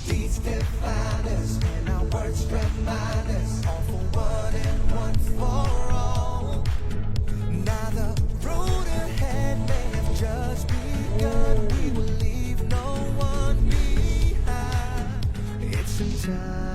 Deeds define us, and our words remind us, all for one and one for all. Now the road ahead may have just begun. We will leave no one behind. It's in time.